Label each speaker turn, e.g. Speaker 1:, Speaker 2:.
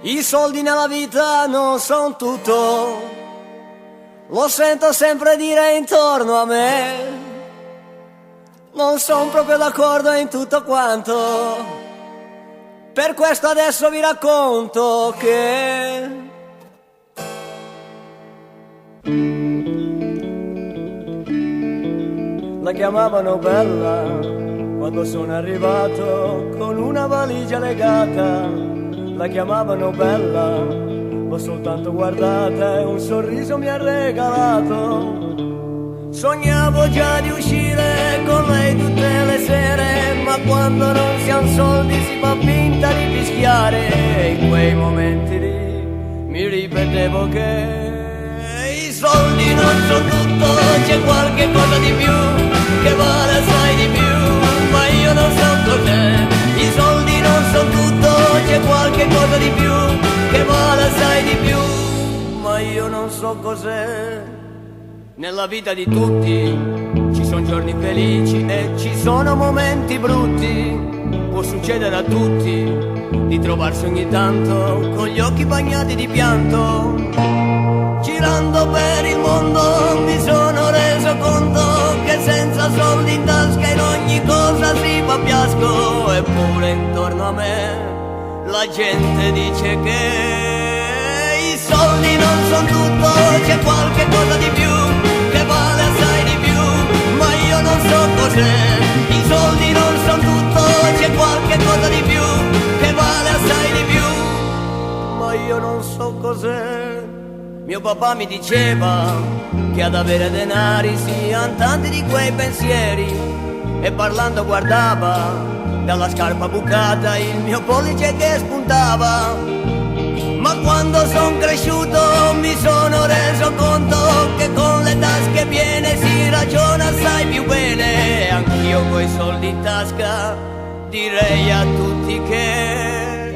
Speaker 1: I soldi nella vita non son tutto, lo sento sempre dire intorno a me. Non son proprio d'accordo in tutto quanto, per questo adesso vi racconto che la chiamavano bella quando sono arrivato con una valigia legata. La chiamavano bella, l'ho soltanto guardata e un sorriso mi ha regalato. Sognavo già di uscire con lei tutte le sere, ma quando non si han soldi si fa finta di fischiare. E in quei momenti lì mi ripetevo che i soldi non sono tutto, c'è qualche cosa di più che vale assai di più, ma io non so cos'è. I soldi non sono tutto, c'è qualche cosa di più che vale assai di più, ma io non so cos'è. Nella vita di tutti ci sono giorni felici e ci sono momenti brutti. Può succedere a tutti di trovarsi ogni tanto con gli occhi bagnati di pianto. Girando per il mondo mi sono reso conto che senza soldi in tasca in ogni cosa si fa fiasco. Eppure intorno a me la gente dice che i soldi non sono tutto, c'è qualche cosa di più che vale assai di più, ma io non so cos'è. I soldi non sono tutto, c'è qualche cosa di più che vale assai di più, ma io non so cos'è. Mio papà mi diceva che ad avere denari siano tanti di quei pensieri, e parlando guardava dalla scarpa bucata il mio pollice che spuntava. Ma quando son cresciuto mi sono reso conto che con le tasche piene si ragiona assai più bene. E anch'io coi soldi in tasca direi a tutti che